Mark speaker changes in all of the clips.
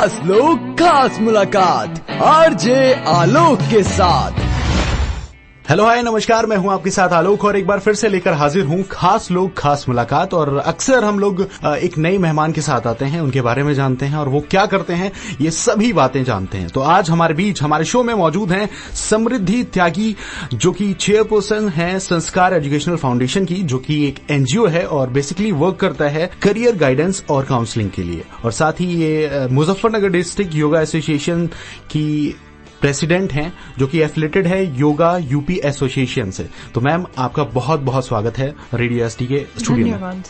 Speaker 1: खास लोग खास मुलाकात आरजे आलोक के साथ।
Speaker 2: हेलो हाय नमस्कार, मैं हूं आपके साथ आलोक और एक बार फिर से लेकर हाजिर हूं खास लोग खास मुलाकात। और अक्सर हम लोग एक नए मेहमान के साथ आते हैं, उनके बारे में जानते हैं और वो क्या करते हैं ये सभी बातें जानते हैं। तो आज हमारे बीच हमारे शो में मौजूद हैं समृद्धि त्यागी, जो कि चेयरपर्सन हैं संस्कार एजुकेशनल फाउंडेशन की, जो कि एक एनजीओ है और बेसिकली वर्क करता है करियर गाइडेंस और काउंसलिंग के लिए। और साथ ही ये मुजफ्फरनगर डिस्ट्रिक्ट योगा एसोसिएशन की प्रेसिडेंट हैं, जो कि एफिलेटेड है योगा यूपी एसोसिएशन से। तो मैम आपका बहुत बहुत स्वागत है रेडियो एसटी के स्टूडियो में।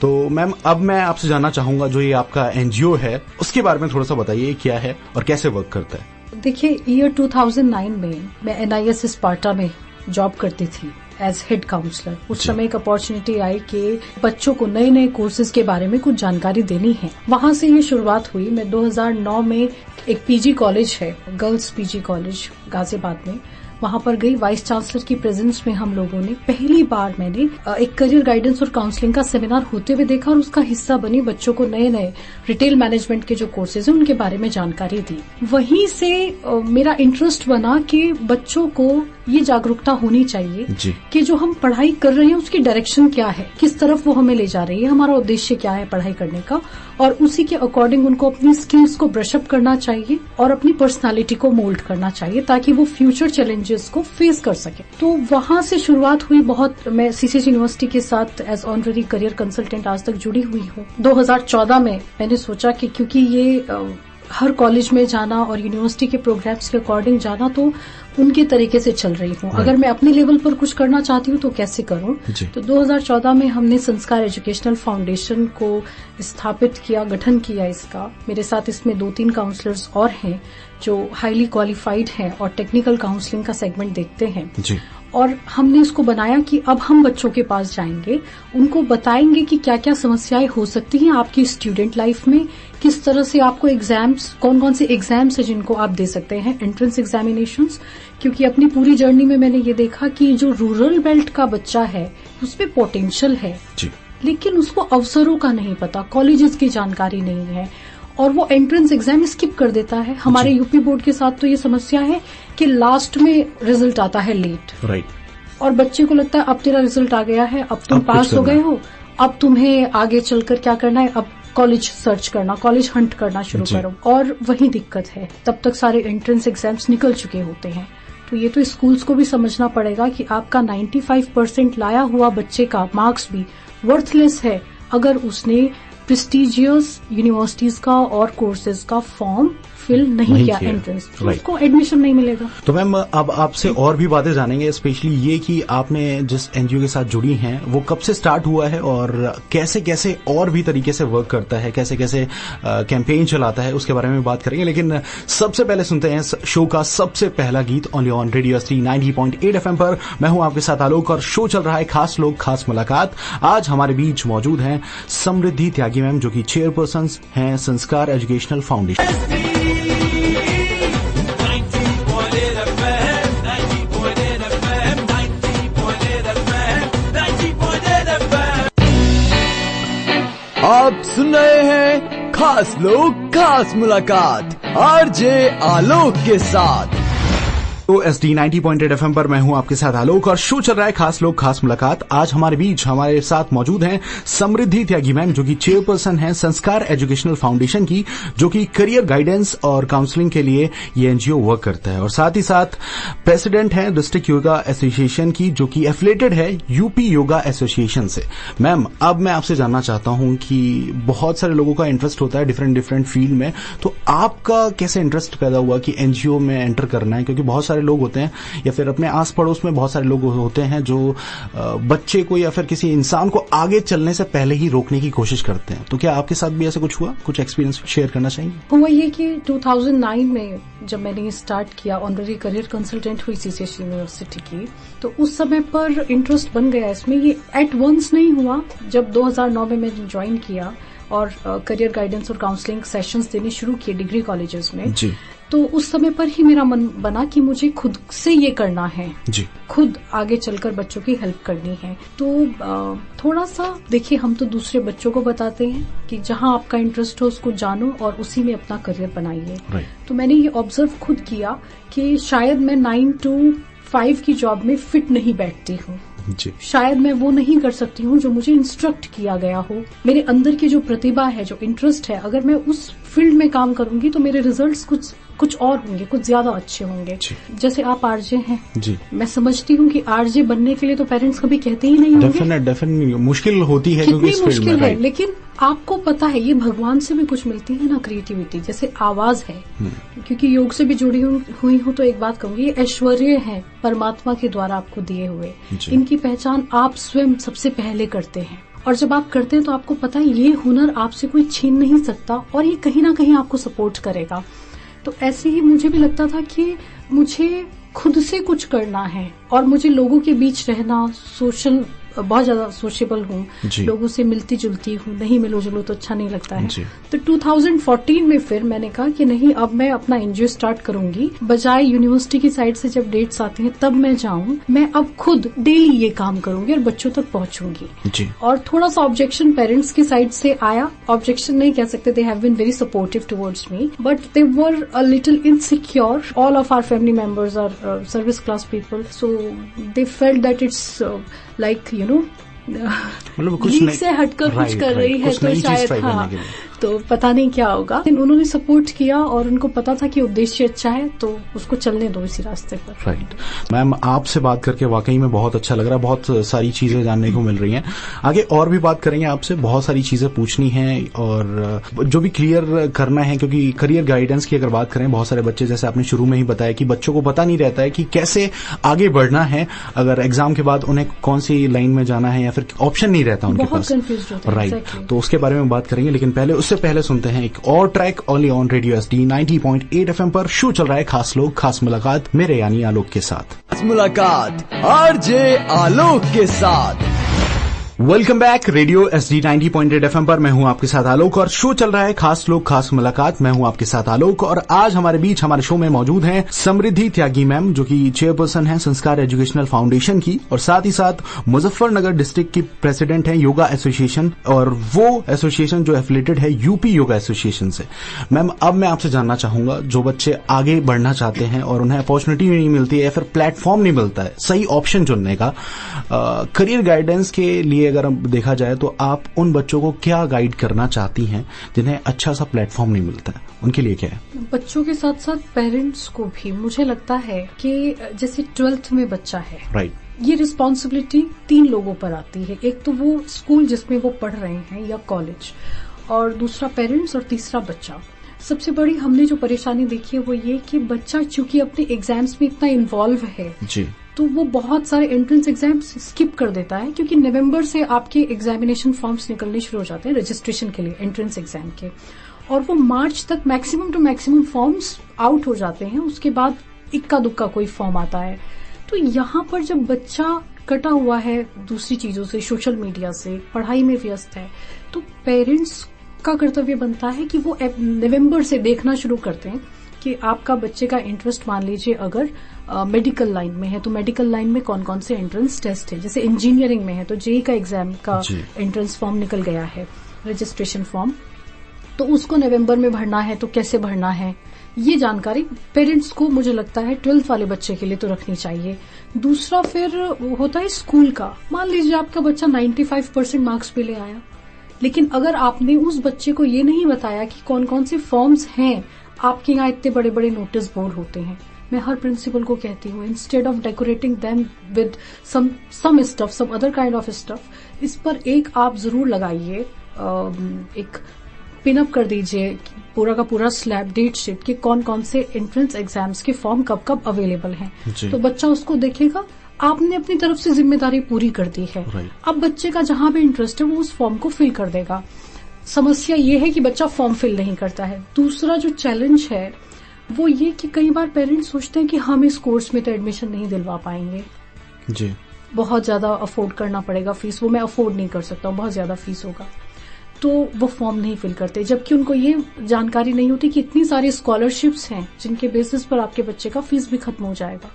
Speaker 2: तो मैम अब मैं आपसे जानना चाहूंगा, जो ये आपका एनजीओ है उसके बारे में थोड़ा सा बताइए, क्या है और कैसे वर्क करता है।
Speaker 3: देखिए, ईयर 2009 में मैं एनआईएस स्पार्टा में जॉब करती थी एज हेड काउंसलर। उस समय एक अपॉर्चुनिटी आई कि बच्चों को नए नए कोर्सेज के बारे में कुछ जानकारी देनी है। वहां से ये शुरुआत हुई। मैं 2009 में एक पीजी कॉलेज है, गर्ल्स पीजी कॉलेज गाजियाबाद में, वहां पर गई। वाइस चांसलर की प्रेजेंस में हम लोगों ने पहली बार मैंने एक करियर गाइडेंस और काउंसलिंग का सेमिनार होते हुए देखा और उसका हिस्सा बनी। बच्चों को नए नए रिटेल मैनेजमेंट के जो कोर्सेज हैं उनके बारे में जानकारी दी। वहीं से मेरा इंटरेस्ट बना कि बच्चों को ये जागरूकता होनी चाहिए कि जो हम पढ़ाई कर रहे हैं उसकी डायरेक्शन क्या है, किस तरफ वो हमें ले जा रही है, हमारा उद्देश्य क्या है पढ़ाई करने का, और उसी के अकॉर्डिंग उनको अपनी स्किल्स को ब्रशअप करना चाहिए और अपनी पर्सनालिटी को मोल्ड करना चाहिए ताकि वो फ्यूचर चैलेंजेस को फेस कर सके। तो वहां से शुरुआत हुई। बहुत मैं सीसीएस यूनिवर्सिटी के साथ एज ऑनररी करियर कंसल्टेंट आज तक जुड़ी हुई हूँ। 2014 में मैंने सोचा कि क्योंकि ये हर कॉलेज में जाना और यूनिवर्सिटी के प्रोग्राम्स के अकॉर्डिंग जाना तो उनके तरीके से चल रही हूँ। अगर मैं अपने लेवल पर कुछ करना चाहती हूँ तो कैसे करूँ। तो 2014 में हमने संस्कार एजुकेशनल फाउंडेशन को स्थापित किया, गठन किया इसका। मेरे साथ इसमें 2-3 काउंसलर्स और हैं जो हाईली क्वालिफाइड हैं और टेक्निकल काउंसलिंग का सेगमेंट देखते हैं। और हमने इसको बनाया कि अब हम बच्चों के पास जाएंगे, उनको बताएंगे कि क्या क्या समस्याएं हो सकती हैं आपकी स्टूडेंट लाइफ में, किस तरह से आपको एग्जाम्स, कौन कौन से एग्जाम्स है जिनको आप दे सकते हैं, एंट्रेंस एग्जामिनेशंस। क्योंकि अपनी पूरी जर्नी में मैंने ये देखा कि जो रूरल बेल्ट का बच्चा है उसमें पोटेंशियल है, लेकिन उसको अवसरों का नहीं पता, कॉलेजेस की जानकारी नहीं है और वो एंट्रेंस एग्जाम स्किप कर देता है। हमारे यूपी बोर्ड के साथ तो ये समस्या है कि लास्ट में रिजल्ट आता है लेट, और बच्चे को लगता है अब तेरा रिजल्ट आ गया है, अब तुम पास हो गए हो, अब तुम्हें आगे चलकर क्या करना है, अब कॉलेज सर्च करना, कॉलेज हंट करना शुरू करो। और वही दिक्कत है, तब तक सारे एंट्रेंस एग्जाम्स निकल चुके होते हैं। तो ये तो स्कूल्स को भी समझना पड़ेगा कि आपका 95% लाया हुआ बच्चे का मार्क्स भी वर्थलेस है अगर उसने प्रेस्टिजियस यूनिवर्सिटीज का और कोर्सेज का फॉर्म फिल नहीं किया एंट्रेंस, तो उसको एडमिशन नहीं मिलेगा।
Speaker 2: तो मैम अब आपसे और भी बातें जानेंगे, स्पेशली ये कि आपने जिस एनजीओ के साथ जुड़ी हैं वो कब से स्टार्ट हुआ है और कैसे कैसे और भी तरीके से वर्क करता है, कैसे कैसे कैंपेन चलाता है, उसके बारे में बात करेंगे। लेकिन सबसे पहले सुनते हैं शो का सबसे पहला गीत only on radio ST 90.8 FM पर। मैं हूं आपके साथ आलोक और शो चल रहा है खास लोग खास मुलाकात। आज हमारे बीच मौजूद हैं समृद्धि त्यागी मैम, जो कि चेयरपर्सन हैं संस्कार एजुकेशनल फाउंडेशन।
Speaker 1: आप सुन रहे हैं खास लोग खास मुलाकात आरजे आलोक के साथ।
Speaker 2: तो एसडी 90.8 FM पर मैं हूं आपके साथ आलोक और शो चल रहा है खास लोग खास मुलाकात। आज हमारे बीच हमारे साथ मौजूद हैं समृद्धि त्यागी मैम, जो कि चेयरपर्सन हैं संस्कार एजुकेशनल फाउंडेशन की, जो कि करियर गाइडेंस और काउंसलिंग के लिए ये एनजीओ वर्क करता है। और साथ ही साथ प्रेसिडेंट हैं डिस्ट्रिक्ट योगा एसोसिएशन की, जो कि एफिलेटेड है यूपी योगा एसोसिएशन से। मैम अब मैं आपसे जानना चाहता हूं कि बहुत सारे लोगों का इंटरेस्ट होता है डिफरेंट फील्ड में, तो आपका कैसे इंटरेस्ट पैदा हुआ कि एनजीओ में एंटर करना है? क्योंकि बहुत सारे लोग होते हैं या फिर अपने आस पड़ोस में बहुत सारे लोग होते हैं जो बच्चे को या फिर किसी इंसान को आगे चलने से पहले ही रोकने की कोशिश करते हैं। तो क्या आपके साथ भी ऐसा कुछ हुआ? कुछ एक्सपीरियंस शेयर करना चाहेंगे?
Speaker 3: हुआ ये कि 2009 में जब मैंने स्टार्ट किया, ऑनररी करियर कंसल्टेंट हुई सीसीएस यूनिवर्सिटी की, तो उस समय पर इंटरेस्ट बन गया इसमें। ये एट वंस नहीं हुआ। जब 2009 में मैंने ज्वाइन किया और करियर गाइडेंस और काउंसलिंग सेशंस देने शुरू किए डिग्री कॉलेजेस में
Speaker 2: जी।
Speaker 3: तो उस समय पर ही मेरा मन बना कि मुझे खुद से ये करना है
Speaker 2: जी।
Speaker 3: खुद आगे चलकर बच्चों की हेल्प करनी है। तो थोड़ा सा देखिए, हम तो दूसरे बच्चों को बताते हैं कि जहां आपका इंटरेस्ट हो उसको जानो और उसी में अपना करियर बनाइए। तो मैंने ये ऑब्जर्व खुद किया कि शायद मैं 9 to 5 की जॉब में फिट नहीं बैठती हूँ।
Speaker 2: जी।
Speaker 3: शायद मैं वो नहीं कर सकती हूँ जो मुझे इंस्ट्रक्ट किया गया हो। मेरे अंदर की जो प्रतिभा है, जो इंटरेस्ट है, अगर मैं उस फील्ड में काम करूंगी तो मेरे रिजल्ट्स कुछ और होंगे, कुछ ज्यादा अच्छे होंगे। जैसे आप आरजे हैं जी। मैं समझती हूँ कि आरजे बनने के लिए तो पेरेंट्स कभी कहते ही नहीं होंगे।
Speaker 2: डेफिनेट मुश्किल होती है,
Speaker 3: कितनी मुश्किल है, लेकिन आपको पता है ये भगवान से भी कुछ मिलती है ना, क्रिएटिविटी। जैसे आवाज है, क्योंकि योग से भी जुड़ी हुई हूँ तो एक बात कहूंगी, ये ऐश्वर्य है परमात्मा के द्वारा आपको दिए हुए। इनकी पहचान आप स्वयं सबसे पहले करते हैं, और जब आप करते हैं तो आपको पता है ये हुनर आपसे कोई छीन नहीं सकता और ये कहीं ना कहीं आपको सपोर्ट करेगा। तो ऐसे ही मुझे भी लगता था कि मुझे खुद से कुछ करना है और मुझे लोगों के बीच रहना, बहुत ज्यादा सोशेबल हूँ, लोगों से मिलती जुलती हूँ, नहीं मिलो जुलो तो अच्छा नहीं लगता है। तो 2014 में फिर मैंने कहा कि नहीं, अब मैं अपना एनजीओ स्टार्ट करूंगी, बजाय यूनिवर्सिटी की साइड से जब डेट्स आती हैं तब मैं जाऊं, मैं अब खुद डेली ये काम करूंगी और बच्चों तक पहुंचूंगी। और थोड़ा सा ऑब्जेक्शन पेरेंट्स की साइड से आया, ऑब्जेक्शन नहीं कह सकते, they have been very supportive towards me, but they were a little insecure. All of our family members are service class people, so they felt that it's like मतलब कुछ से हटकर कुछ कर रही है तो शायद तो पता नहीं क्या होगा। उन्होंने सपोर्ट किया और उनको पता था कि उद्देश्य अच्छा है तो उसको चलने दो इसी रास्ते पर।
Speaker 2: राइट। मैम, आपसे बात करके वाकई में बहुत अच्छा लग रहा है, बहुत सारी चीजें जानने को मिल रही हैं। आगे और भी बात करेंगे आपसे, बहुत सारी चीजें पूछनी है और जो भी क्लियर करना है, क्योंकि करियर गाइडेंस की अगर बात करें, बहुत सारे बच्चे, जैसे आपने शुरू में ही बताया कि बच्चों को पता नहीं रहता है कि कैसे आगे बढ़ना है, अगर एग्जाम के बाद उन्हें कौन सी लाइन में जाना है या फिर ऑप्शन नहीं रहता उनके पास। राइट। तो उसके बारे में बात करेंगे, लेकिन उससे पहले सुनते हैं एक और track, only on radio SD 90.8 FM पर। शो चल रहा है खास लोग खास मुलाकात, मेरे यानी आलोक के साथ।
Speaker 1: मुलाकात आरजे आलोक के साथ।
Speaker 2: Welcome back radio SD 90.8 FM पर। मैं हूं आपके साथ आलोक और शो चल रहा है खास लोग खास मुलाकात। मैं हूं आपके साथ आलोक और आज हमारे बीच हमारे शो में मौजूद हैं समृद्धि त्यागी मैम, जो कि चेयरपर्सन हैं संस्कार एजुकेशनल फाउंडेशन की, और साथ ही साथ मुजफ्फरनगर डिस्ट्रिक्ट की प्रेसिडेंट हैं योगा एसोसिएशन, और वो एसोसिएशन जो एफिलेटेड है यूपी योगा एसोसिएशन से। मैम, अब मैं आपसे जानना चाहूंगा, जो बच्चे आगे बढ़ना चाहते हैं और उन्हें अपॉर्चुनिटी नहीं मिलती है या फिर प्लेटफॉर्म नहीं मिलता है सही ऑप्शन चुनने का, करियर गाइडेंस के लिए अगर देखा जाए तो आप उन बच्चों को क्या गाइड करना चाहती हैं जिन्हें अच्छा सा प्लेटफॉर्म नहीं मिलता है, उनके लिए क्या है?
Speaker 3: बच्चों के साथ साथ पेरेंट्स को भी मुझे लगता है कि जैसे 12th में बच्चा है,
Speaker 2: राइट,
Speaker 3: ये रिस्पॉन्सिबिलिटी 3 लोगों पर आती है। एक तो वो स्कूल जिसमें वो पढ़ रहे हैं या कॉलेज, और दूसरा पेरेंट्स, और तीसरा बच्चा। सबसे बड़ी हमने जो परेशानी देखी है वो ये कि बच्चा चूंकि अपने एग्जाम्स में इतना इन्वॉल्व है जी, तो वो बहुत सारे एंट्रेंस एग्जाम्स स्किप कर देता है, क्योंकि नवंबर से आपके एग्जामिनेशन फॉर्म्स निकलने शुरू हो जाते हैं रजिस्ट्रेशन के लिए एंट्रेंस एग्जाम के, और वो मार्च तक maximum to maximum forms out हो जाते हैं। उसके बाद इक्का दुक्का कोई फॉर्म आता है। तो यहाँ पर जब बच्चा कटा हुआ है दूसरी चीजों से, सोशल मीडिया से, पढ़ाई में व्यस्त है, तो पेरेंट्स का कर्तव्य बनता है कि वो नवंबर से देखना शुरू करते हैं कि आपका बच्चे का इंटरेस्ट, मान लीजिए अगर मेडिकल लाइन में है तो मेडिकल लाइन में कौन कौन से एंट्रेंस टेस्ट है, जैसे इंजीनियरिंग में है तो जेईई का एग्जाम का एंट्रेंस फॉर्म निकल गया है, रजिस्ट्रेशन फॉर्म, तो उसको नवंबर में भरना है तो कैसे भरना है, ये जानकारी पेरेंट्स को मुझे लगता है 12th वाले बच्चे के लिए तो रखनी चाहिए। दूसरा फिर होता है स्कूल का। मान लीजिए आपका बच्चा 95% मार्क्स पे ले आया, लेकिन अगर आपने उस बच्चे को ये नहीं बताया कि कौन कौन से फॉर्म्स हैं, आपके यहाँ इतने बड़े बड़े नोटिस बोर्ड होते हैं, मैं हर प्रिंसिपल को कहती हूँ, instead of decorating them with some stuff, some other kind of stuff, इस पर एक आप जरूर लगाइए, एक पिनअप कर दीजिए पूरा का पूरा स्लैब डेट शीट के कौन कौन से एंट्रेंस एग्जाम्स के फॉर्म कब कब अवेलेबल हैं। तो बच्चा उसको देखेगा, आपने अपनी तरफ से जिम्मेदारी पूरी कर दी है। अब बच्चे का जहां भी इंटरेस्ट है वो उस फॉर्म को फिल कर देगा। समस्या ये है कि बच्चा फॉर्म फिल नहीं करता है। दूसरा जो चैलेंज है वो ये कि कई बार पेरेंट्स सोचते हैं कि हम इस कोर्स में तो एडमिशन नहीं दिलवा पाएंगे जी, बहुत ज्यादा अफोर्ड करना पड़ेगा फीस, वो मैं अफोर्ड नहीं कर सकता हूँ, बहुत ज्यादा फीस होगा। तो वो फॉर्म नहीं फिल करते, जबकि उनको ये जानकारी नहीं होती कि इतनी सारी स्कॉलरशिप्स हैं जिनके बेसिस पर आपके बच्चे का फीस भी खत्म हो जाएगा।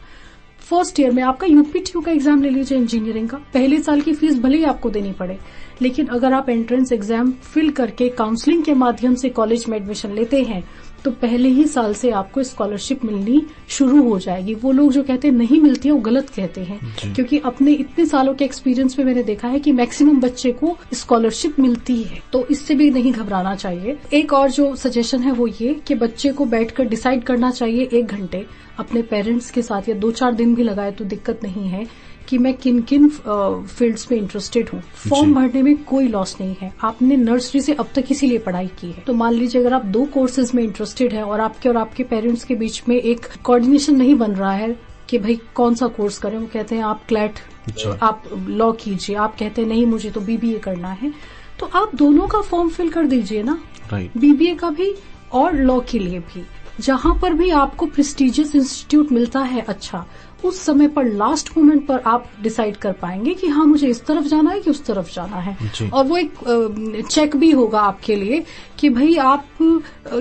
Speaker 3: फर्स्ट ईयर में आपका यूपीटीयू का एग्जाम ले लीजिए इंजीनियरिंग का, पहले साल की फीस भले ही आपको देनी पड़े, लेकिन अगर आप एंट्रेंस एग्जाम फिल करके काउंसलिंग के माध्यम से कॉलेज में एडमिशन लेते हैं तो पहले ही साल से आपको स्कॉलरशिप मिलनी शुरू हो जाएगी। वो लोग जो कहते हैं नहीं मिलती है वो गलत कहते हैं, क्योंकि अपने इतने सालों के एक्सपीरियंस में मैंने देखा है कि मैक्सिमम बच्चे को स्कॉलरशिप मिलती है, तो इससे भी नहीं घबराना चाहिए। एक और जो सजेशन है वो ये कि बच्चे को बैठकर डिसाइड करना चाहिए 1 घंटे अपने पेरेंट्स के साथ, या 2-4 दिन भी लगाए तो दिक्कत नहीं है, कि मैं किन किन फील्ड्स में इंटरेस्टेड हूँ। फॉर्म भरने में कोई लॉस नहीं है, आपने नर्सरी से अब तक इसीलिए पढ़ाई की है। तो मान लीजिए अगर आप 2 कोर्सेज में इंटरेस्टेड है और आपके पेरेंट्स के बीच में एक कोऑर्डिनेशन नहीं बन रहा है कि भाई कौन सा कोर्स करें, वो कहते हैं आप क्लैट, आप लॉ कीजिए, आप कहते हैं नहीं मुझे तो बीबीए करना है, तो आप दोनों का फॉर्म फिल कर दीजिए ना, बीबीए का भी और लॉ के लिए भी। जहां पर भी आपको प्रेस्टिजियस इंस्टीट्यूट मिलता है अच्छा, उस समय पर लास्ट मोमेंट पर आप डिसाइड कर पाएंगे कि हाँ मुझे इस तरफ जाना है कि उस तरफ जाना है, और वो एक चेक भी होगा आपके लिए कि भाई आप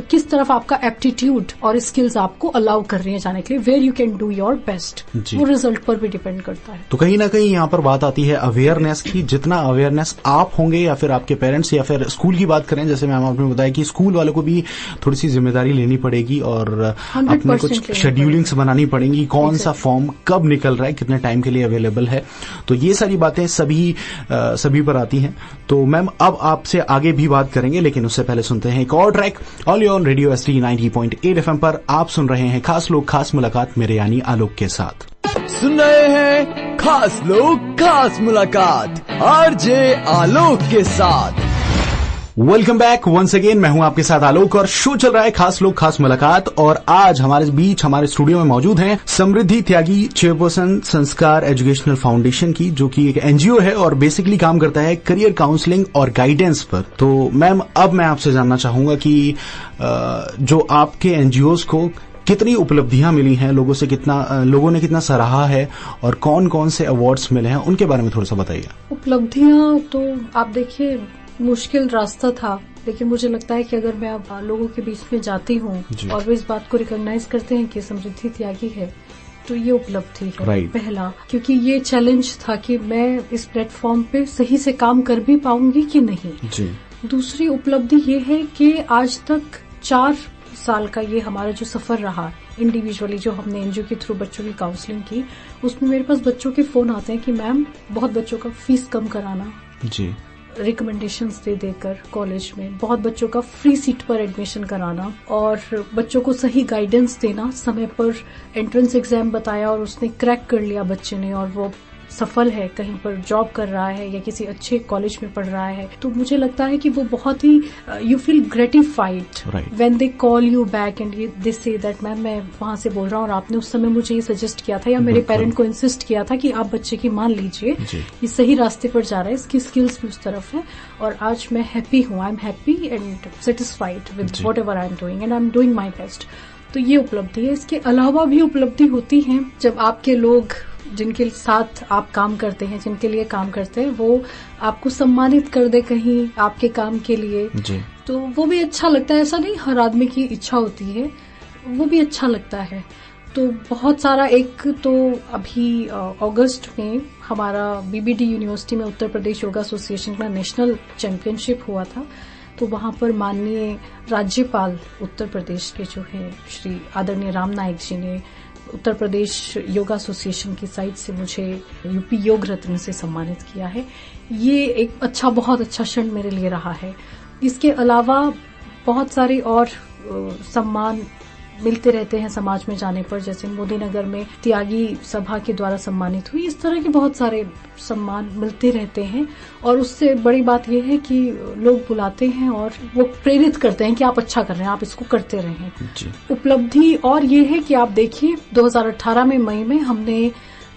Speaker 3: किस तरफ आपका एप्टीट्यूड और स्किल्स आपको अलाउ कर रही है जाने के लिए, where you can do your best, वो रिजल्ट पर भी डिपेंड करता है।
Speaker 2: तो कहीं ना कहीं यहाँ पर बात आती है अवेयरनेस की। जितना अवेयरनेस आप होंगे या फिर आपके पेरेंट्स या फिर स्कूल की बात करें, जैसे मैम आपने बताया कि स्कूल वालों को भी थोड़ी सी जिम्मेदारी लेनी पड़ेगी और अपने कुछ शेड्यूलिंग्स बनानी पड़ेंगी, कौन सा फॉर्म कब निकल रहा है, कितने टाइम के लिए अवेलेबल है, तो ये सारी बातें सभी पर आती हैं। तो मैम अब आपसे आगे भी बात करेंगे, लेकिन उससे पहले सुनते हैं एक और track. All on radio ST 90.8 FM पर आप सुन रहे हैं खास लोग खास मुलाकात, मेरे यानी आलोक के साथ।
Speaker 1: सुन रहे हैं खास लोग खास मुलाकात आरजे आलोक के साथ।
Speaker 2: वेलकम बैक वंस अगेन, मैं हूं आपके साथ आलोक और शो चल रहा है खास लोग खास मुलाकात। और आज हमारे बीच हमारे स्टूडियो में मौजूद हैं समृद्धि त्यागी, चेयरपर्सन संस्कार एजुकेशनल फाउंडेशन की, जो कि एक एनजीओ है और बेसिकली काम करता है करियर काउंसलिंग और गाइडेंस पर। तो मैम अब मैं आपसे जानना चाहूंगा कि जो आपके एनजीओज को कितनी उपलब्धियां मिली हैं, लोगों ने कितना सराहा है और कौन कौन से अवार्ड्स मिले हैं, उनके बारे में थोड़ा सा बताइए।
Speaker 3: उपलब्धियां तो आप देखिए मुश्किल रास्ता था, लेकिन मुझे लगता है कि अगर मैं अब लोगों के बीच में जाती हूँ और वो इस बात को रिकॉग्नाइज करते हैं कि समृद्धि त्यागी है, तो ये उपलब्धि है पहला, क्योंकि ये चैलेंज था कि मैं इस प्लेटफॉर्म पे सही से काम कर भी पाऊंगी कि नहीं। दूसरी उपलब्धि ये है कि आज तक 4 साल का ये हमारा जो सफर रहा इंडिविजुअली, जो हमने एनजीओ के थ्रू बच्चों की काउंसलिंग की, उसमें मेरे पास बच्चों के फोन आते हैं कि मैम बहुत बच्चों का फीस कम कराना, रिकमेंडेशंस दे देकर कॉलेज में बहुत बच्चों का फ्री सीट पर एडमिशन कराना और बच्चों को सही गाइडेंस देना, समय पर एंट्रेंस एग्जाम बताया और उसने क्रैक कर लिया बच्चे ने और वो सफल है, कहीं पर जॉब कर रहा है या किसी अच्छे कॉलेज में पढ़ रहा है, तो मुझे लगता है कि वो बहुत ही you feel gratified when they call you back and they say that ma'am मैं वहां से बोल रहा हूँ और आपने उस समय मुझे ये सजेस्ट किया था या मेरे पेरेंट को इंसिस्ट किया था कि आप बच्चे की मान लीजिए, ये सही रास्ते पर जा रहा है, इसकी स्किल्स भी उस तरफ है और आज मैं हैप्पी हूँ, I am happy and satisfied with what ever I am doing and I am doing my best. तो ये उपलब्धि है। इसके अलावा भी उपलब्धि होती है जब आपके लोग जिनके साथ आप काम करते हैं, जिनके लिए काम करते हैं, वो आपको सम्मानित कर दे कहीं आपके काम के लिए जी। तो वो भी अच्छा लगता है। ऐसा नहीं हर आदमी की इच्छा होती है, वो भी अच्छा लगता है। तो बहुत सारा, एक तो अभी अगस्त में हमारा बीबीडी यूनिवर्सिटी में उत्तर प्रदेश योगा एसोसिएशन का नेशनल चैंपियनशिप हुआ था, तो वहां पर माननीय राज्यपाल उत्तर प्रदेश के जो है श्री आदरणीय राम नाईक जी ने उत्तर प्रदेश योगा एसोसिएशन की साइड से मुझे यूपी योग रत्न से सम्मानित किया है। ये एक बहुत अच्छा क्षण मेरे लिए रहा है। इसके अलावा बहुत सारे और सम्मान मिलते रहते हैं समाज में जाने पर, जैसे मोदी नगर में त्यागी सभा के द्वारा सम्मानित हुई। इस तरह के बहुत सारे सम्मान मिलते रहते हैं और उससे बड़ी बात यह है कि लोग बुलाते हैं और वो प्रेरित करते हैं कि आप अच्छा कर रहे हैं, आप इसको करते रहें। उपलब्धि और ये है कि आप देखिए 2018 में मई में हमने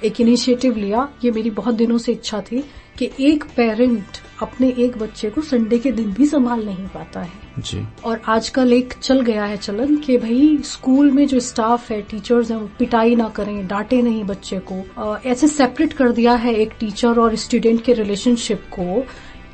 Speaker 3: एक इनिशिएटिव लिया। ये मेरी बहुत दिनों से इच्छा थी कि एक पेरेंट अपने एक बच्चे को संडे के दिन भी संभाल नहीं पाता है जी। और आजकल एक चल गया है चलन कि भाई स्कूल में जो स्टाफ है, टीचर्स हैं, वो पिटाई ना करें, डांटे नहीं बच्चे को। ऐसे सेपरेट कर दिया है एक टीचर और स्टूडेंट के रिलेशनशिप को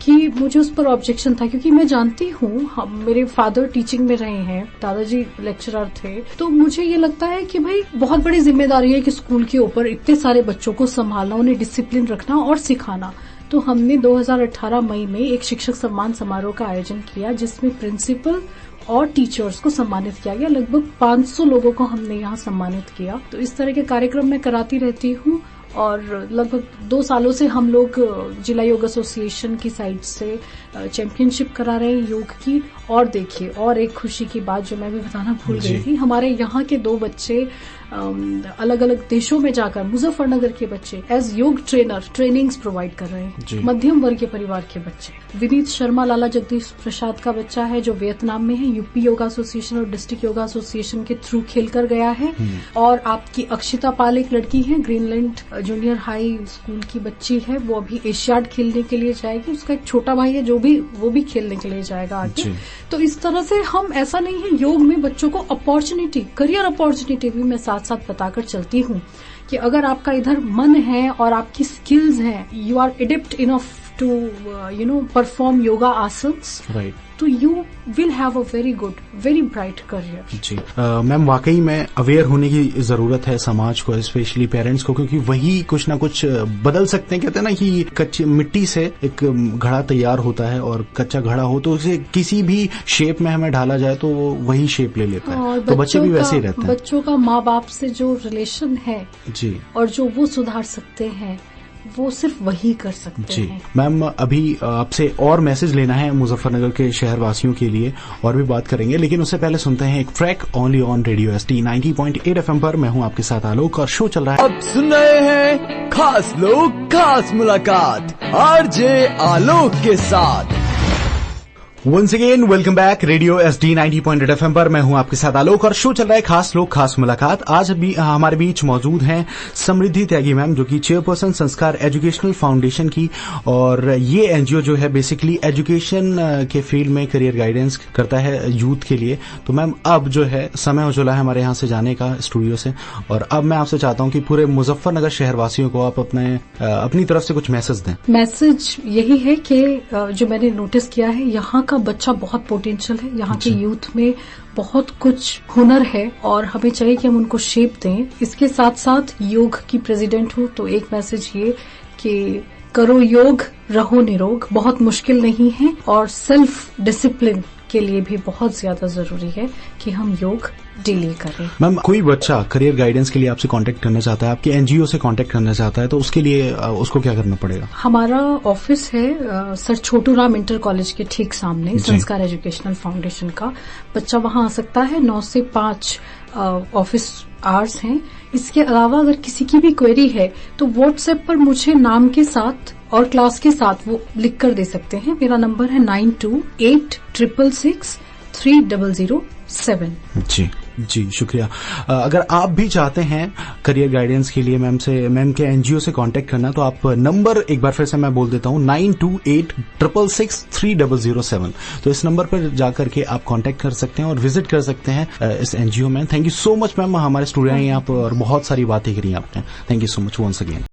Speaker 3: कि मुझे उस पर ऑब्जेक्शन था, क्योंकि मैं जानती हूँ मेरे फादर टीचिंग में रहे हैं, दादाजी लेक्चरर थे, तो मुझे ये लगता है कि भाई बहुत बड़ी जिम्मेदारी है कि स्कूल के ऊपर इतने सारे बच्चों को संभालना, उन्हें डिसिप्लिन रखना और सिखाना। तो हमने 2018 मई में एक शिक्षक सम्मान समारोह का आयोजन किया, जिसमें प्रिंसिपल और टीचर्स को सम्मानित किया गया। लगभग 500 लोगों को हमने यहाँ सम्मानित किया। तो इस तरह के कार्यक्रम मैं कराती रहती हूँ और लगभग 2 सालों से हम लोग जिला योग एसोसिएशन की साइड से चैंपियनशिप करा रहे हैं योग की। और देखिए, और एक खुशी की बात जो मैं भी बताना भूल गई थी, हमारे यहाँ के 2 बच्चे अलग अलग देशों में जाकर, मुजफ्फरनगर के बच्चे एज योग ट्रेनर ट्रेनिंग्स प्रोवाइड कर रहे हैं। मध्यम वर्गीय परिवार के बच्चे, विनीत शर्मा लाला जगदीश प्रसाद का बच्चा है जो वियतनाम में है, यूपी योगा एसोसिएशन और डिस्ट्रिक्ट योगा एसोसिएशन के थ्रू खेल कर गया है। और आपकी अक्षिता पाल एक लड़की है, ग्रीनलैंड जूनियर हाई स्कूल की बच्ची है, वो अभी एशियाड खेलने के लिए जाएगी। उसका एक छोटा भाई है वो भी खेलने के लिए जाएगा आगे। तो इस तरह से हम, ऐसा नहीं है, योग में बच्चों को अपॉर्चुनिटी, करियर अपॉर्चुनिटी भी मैं साथ साथ बताकर चलती हूँ कि अगर आपका इधर मन है और आपकी स्किल्स हैं, you are adept enough to perform yoga asanas, right, तो you will have a very good, very bright career.
Speaker 2: जी मैम, वाकई में अवेयर होने की जरूरत है समाज को, स्पेशली पेरेंट्स को, क्योंकि वही कुछ ना कुछ बदल सकते हैं। कहते हैं ना कि कच्ची मिट्टी से एक घड़ा तैयार होता है और कच्चा घड़ा हो तो उसे किसी भी शेप में हमें ढाला जाए तो वो वही शेप ले लेता है। तो बच्चे भी वैसे ही रहते हैं।
Speaker 3: बच्चों का माँ बाप से जो रिलेशन है
Speaker 2: जी,
Speaker 3: और जो वो सुधार सकते हैं, वो सिर्फ वही कर सकते हैं।
Speaker 2: मैम, अभी आपसे और मैसेज लेना है मुजफ्फरनगर के शहरवासियों के लिए, और भी बात करेंगे, लेकिन उससे पहले सुनते हैं एक track only on radio ST 90.8 FM पर। मैं हूं आपके साथ आलोक और शो चल रहा है।
Speaker 1: अब सुन रहे हैं खास लोग खास मुलाकात आरजे आलोक के साथ।
Speaker 2: Once again welcome back, radio SD 90.8 FM पर मैं हूं आपके साथ आलोक और शो चल रहा है खास लोग खास मुलाकात। आज भी हमारे बीच मौजूद हैं समृद्धि त्यागी मैम, जो कि चेयरपर्सन संस्कार एजुकेशनल फाउंडेशन की, और ये एनजीओ जो है बेसिकली एजुकेशन के फील्ड में करियर गाइडेंस करता है यूथ के लिए। तो मैम, अब जो है समय हो चला है हमारे यहाँ से जाने का स्टूडियो से, और अब मैं आपसे चाहता हूँ कि पूरे मुजफ्फरनगर शहरवासियों को आप अपनी तरफ से कुछ मैसेज दें।
Speaker 3: मैसेज यही है कि जो मैंने नोटिस किया है, यहाँ का बच्चा बहुत पोटेंशियल है, यहाँ के यूथ में बहुत कुछ हुनर है और हमें चाहिए कि हम उनको शेप दें। इसके साथ साथ योग की प्रेसिडेंट हूँ, तो एक मैसेज ये कि करो योग, रहो निरोग। बहुत मुश्किल नहीं है और सेल्फ डिसिप्लिन के लिए भी बहुत ज्यादा जरूरी है कि हम योग डेली करें।
Speaker 2: मैम, कोई बच्चा करियर गाइडेंस के लिए आपसे कांटेक्ट करना चाहता है, आपके एनजीओ से कांटेक्ट करना चाहता है, तो उसके लिए उसको क्या करना पड़ेगा?
Speaker 3: हमारा ऑफिस है sir Chhotu Ram inter college के ठीक सामने, संस्कार एजुकेशनल फाउंडेशन का। बच्चा वहां आ सकता है। 9 से 5 ऑफिस आवर्स हैं। इसके अलावा अगर किसी की भी क्वेरी है तो व्हाट्सएप पर मुझे नाम के साथ और क्लास के साथ वो लिख कर दे सकते हैं। मेरा नंबर है 9286663007।
Speaker 2: जी शुक्रिया। अगर आप भी चाहते हैं करियर गाइडेंस के लिए मैम के एनजीओ से कांटेक्ट करना, तो आप नंबर एक बार फिर से मैं बोल देता हूं, 9286663007। तो इस नंबर पर जाकर के आप कांटेक्ट कर सकते हैं और विजिट कर सकते हैं इस एनजीओ में। Thank you so much ma'am, हमारे स्टूडियो में आप और बहुत सारी बातें करी आपने। Thank you so much once again.